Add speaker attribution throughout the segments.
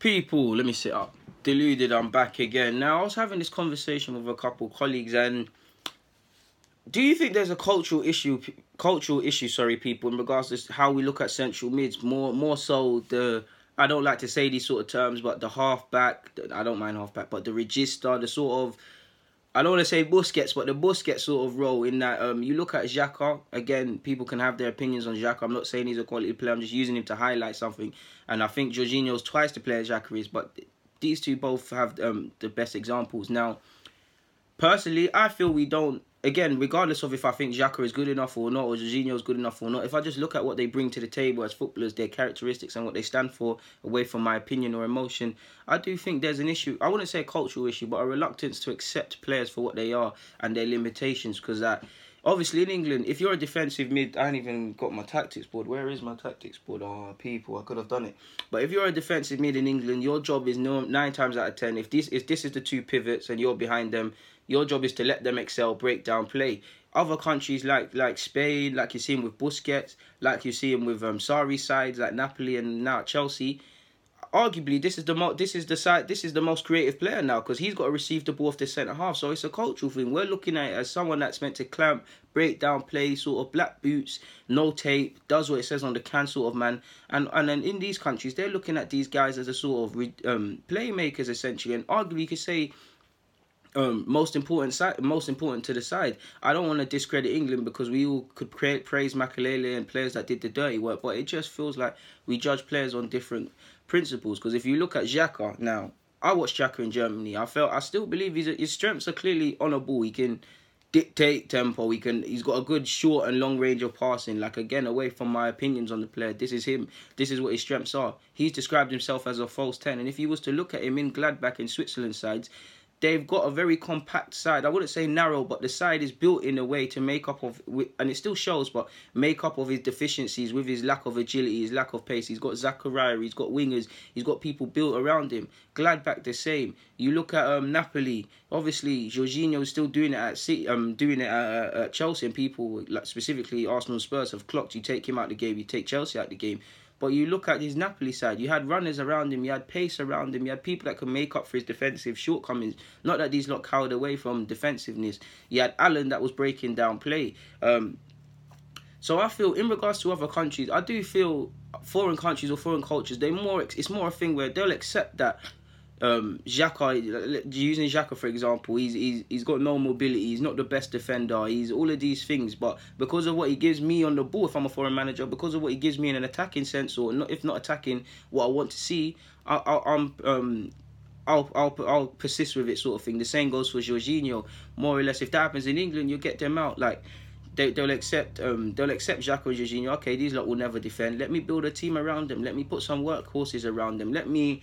Speaker 1: People, let me sit up. Deluded, I'm back again. Now, I was having this conversation with a couple of colleagues, and do you think there's a cultural issue, people, in regards to how we look at central mids? More so I don't like to say these sort of terms, but the halfback, I don't mind halfback, but the regista, the sort of, I don't want to say Busquets, but the Busquets sort of role in that you look at Xhaka. Again, people can have their opinions on Xhaka. I'm not saying he's a quality player. I'm just using him to highlight something. And I think Joringho's twice the player Xhaka is, but these two both have the best examples. Now, personally, I feel we don't, again, regardless of if I think Xhaka is good enough or not, or Joringho is good enough or not, if I just look at what they bring to the table as footballers, their characteristics and what they stand for, away from my opinion or emotion, I do think there's an issue. I wouldn't say a cultural issue, but a reluctance to accept players for what they are and their limitations. Because obviously in England, if you're a defensive mid, I ain't even got my tactics board. Where is my tactics board? Oh, people, I could have done it. But if you're a defensive mid in England, your job is 9 times out of 10. If this is the two pivots and you're behind them, your job is to let them excel, break down, play. Other countries like Spain, like you see him with Busquets, like you see him with Sarri's sides like Napoli and now Chelsea. Arguably, this is the most creative player now, because he's got to receive the ball off the centre half. So it's a cultural thing. We're looking at it as someone that's meant to clamp, break down, play, sort of black boots, no tape, does what it says on the can, sort of man. And then in these countries, they're looking at these guys as a sort of playmakers essentially. And arguably, you could say, most important to the side. I don't want to discredit England because we all could praise Makelele and players that did the dirty work, but it just feels like we judge players on different principles. Because if you look at Xhaka now, I watched Xhaka in Germany. I still believe his strengths are clearly on a ball. He can dictate tempo. He's got a good short and long range of passing. Like, again, away from my opinions on the player, this is him. This is what his strengths are. He's described himself as a false 10, and if you was to look at him in Gladbach in Switzerland sides, they've got a very compact side. I wouldn't say narrow, but the side is built in a way to make up of, and it still shows, but make up of his deficiencies with his lack of agility, his lack of pace. He's got Zakaria, he's got wingers, he's got people built around him. Gladbach the same. You look at Napoli. Obviously, Joringho is still doing it at Chelsea, and people, like specifically Arsenal, Spurs, have clocked. You take him out the game, you take Chelsea out the game. But you look at his Napoli side, you had runners around him, you had pace around him, you had people that could make up for his defensive shortcomings. Not that these lot cowered away from defensiveness. You had Allen that was breaking down play. So I feel, in regards to other countries, I do feel foreign countries or foreign cultures, it's more a thing where they'll accept that Xhaka, using Xhaka for example, he's got no mobility, he's not the best defender, he's all of these things, but because of what he gives me on the ball, if I'm a foreign manager, because of what he gives me in an attacking sense, or not, if not attacking, what I want to see, I'll persist with it, sort of thing. The same goes for Joringho, more or less. If that happens in England, you get them out. Like, they'll accept Xhaka and Joringho. Okay, these lot will never defend. Let me build a team around them. Let me put some workhorses around them. Let me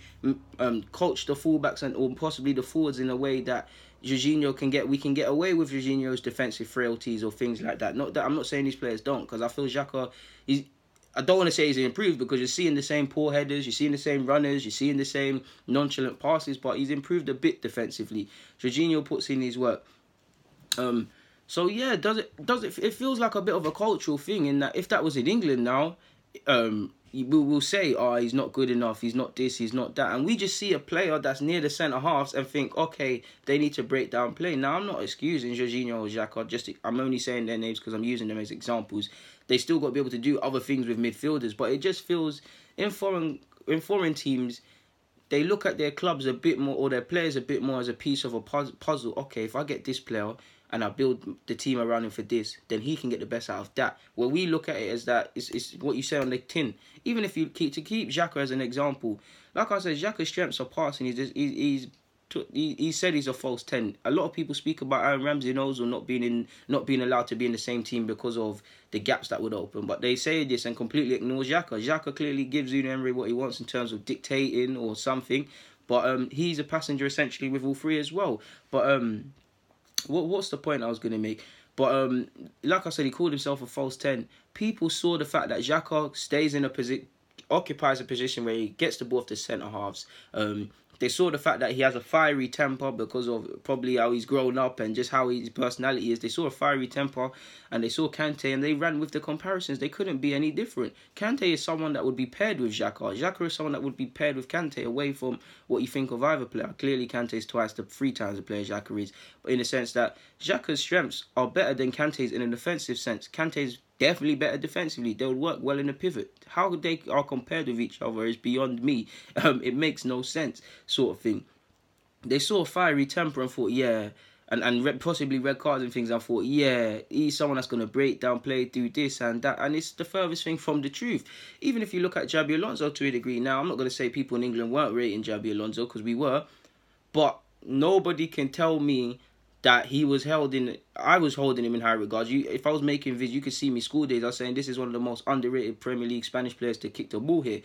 Speaker 1: coach the fullbacks or possibly the forwards in a way that we can get away with Jorginho's defensive frailties or things like that. Not that I'm not saying these players don't, because I feel Xhaka I don't want to say he's improved, because you're seeing the same poor headers, you're seeing the same runners, you're seeing the same nonchalant passes, but he's improved a bit defensively. Joringho puts in his work. So yeah, it feels like a bit of a cultural thing, in that if that was in England now, we'll say, oh, he's not good enough, he's not this, he's not that, and we just see a player that's near the centre halves and think, okay, they need to break down play. Now, I'm not excusing Joringho or Xhaka, I'm only saying their names because I'm using them as examples. They still got to be able to do other things with midfielders, but it just feels in foreign teams, they look at their clubs a bit more, or their players a bit more, as a piece of a puzzle. Okay, if I get this player and I build the team around him for this, then he can get the best out of that. Where we look at it as that, it's what you say on the tin. Even if you keep Xhaka as an example, like I said, Xhaka's strengths are passing. He said he's a false 10. A lot of people speak about Aaron Ramsey and Ozil not being allowed to be in the same team because of the gaps that would open. But they say this and completely ignore Xhaka. Xhaka clearly gives Unai Emery what he wants in terms of dictating or something. But he's a passenger essentially with all three as well. But what's the point I was going to make? But like I said, he called himself a false 10. People saw the fact that Xhaka stays in occupies a position where he gets the ball off the centre halves, They saw the fact that he has a fiery temper because of probably how he's grown up and just how his personality is. They saw a fiery temper and they saw Kante and they ran with the comparisons. They couldn't be any different. Kante is someone that would be paired with Xhaka. Xhaka is someone that would be paired with Kante, away from what you think of either player. Clearly, Kante is three times the player Xhaka is. But in the sense that Xhaka's strengths are better than Kante's in an offensive sense. Kante's definitely better defensively. They would work well in the pivot. How they are compared with each other is beyond me. It makes no sense, sort of thing. They saw a fiery temper and thought, yeah, and possibly red cards and things, and thought, yeah, he's someone that's going to break down play, do this and that, and it's the furthest thing from the truth. Even if you look at Xabi Alonso to a degree, now I'm not going to say people in England weren't rating Xabi Alonso, because we were, but nobody can tell me that he was I was holding him in high regards. If I was making vids, you could see me school days, I was saying this is one of the most underrated Premier League Spanish players to kick the ball here.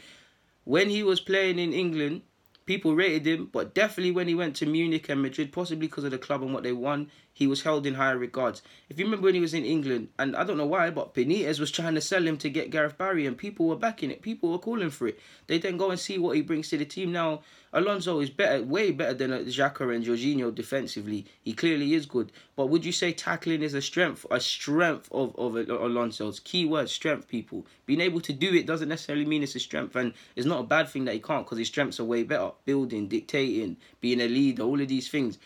Speaker 1: When he was playing in England, people rated him, but definitely when he went to Munich and Madrid, possibly because of the club and what they won, he was held in higher regards. If you remember when he was in England, and I don't know why, but Benitez was trying to sell him to get Gareth Barry, and people were backing it. People were calling for it. They then go and see what he brings to the team. Now, Alonso is better, way better than Xhaka and Joringho defensively. He clearly is good. But would you say tackling is a strength? A strength of Alonso's. Key word, strength, people. Being able to do it doesn't necessarily mean it's a strength. And it's not a bad thing that he can't, because his strengths are way better. Building, dictating, being a leader, all of these things.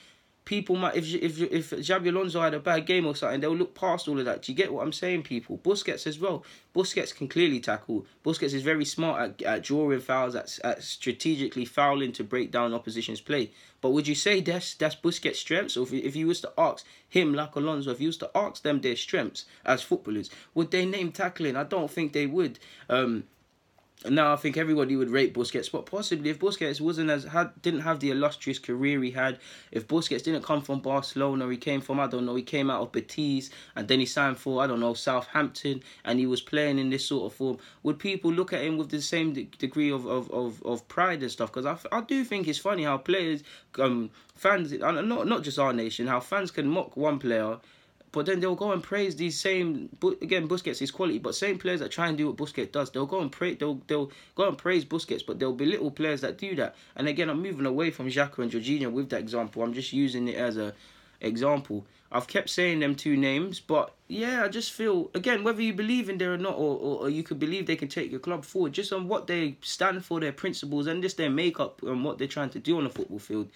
Speaker 1: People might, if Xabi Alonso had a bad game or something, they'll look past all of that. Do you get what I'm saying, people? Busquets as well. Busquets can clearly tackle. Busquets is very smart at drawing fouls, at strategically fouling to break down opposition's play. But would you say that's Busquets' strengths? Or if you was to ask him, like Alonso, if you was to ask them their strengths as footballers, would they name tackling? I don't think they would. Now I think everybody would rate Busquets, but possibly if Busquets didn't have the illustrious career he had, if Busquets didn't come from Barcelona, he came from, I don't know, he came out of Betis and then he signed for, I don't know, Southampton, and he was playing in this sort of form, would people look at him with the same degree of pride and stuff? Because I do think it's funny how players, fans, not just our nation, how fans can mock one player, but then they'll go and praise these same, again, Busquets is quality, but same players that try and do what Busquets does, they'll go and praise Busquets, but they'll belittle players that do that. And again, I'm moving away from Xhaka and Joringho with that example. I'm just using it as a example. I've kept saying them two names, but yeah, I just feel, again, whether you believe in there or not, or you could believe they can take your club forward, just on what they stand for, their principles, and just their makeup and what they're trying to do on the football field.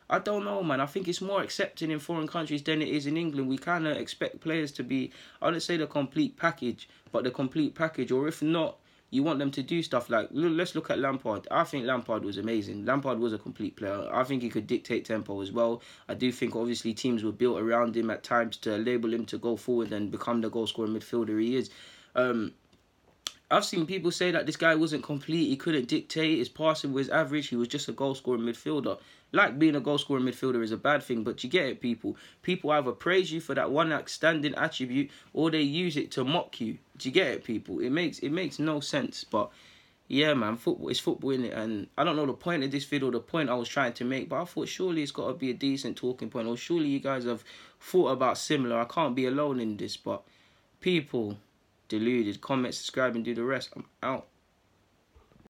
Speaker 1: I don't know, man. I think it's more accepted in foreign countries than it is in England. We kind of expect players to be, I wouldn't say the complete package, but the complete package. Or if not, you want them to do stuff like, let's look at Lampard. I think Lampard was amazing. Lampard was a complete player. I think he could dictate tempo as well. I do think, obviously, teams were built around him at times to label him to go forward and become the goal-scoring midfielder he is. I've seen people say that this guy wasn't complete, he couldn't dictate, his passing was average, he was just a goal-scoring midfielder. Like, being a goal-scoring midfielder is a bad thing, but you get it, people. People either praise you for that one outstanding attribute, or they use it to mock you. Do you get it, people? It makes no sense, but yeah, man, football is football, innit? And I don't know the point of this video, the point I was trying to make, but I thought surely it's got to be a decent talking point, or surely you guys have thought about similar. I can't be alone in this, but people... deluded. Comment, subscribe, and do the rest. I'm out.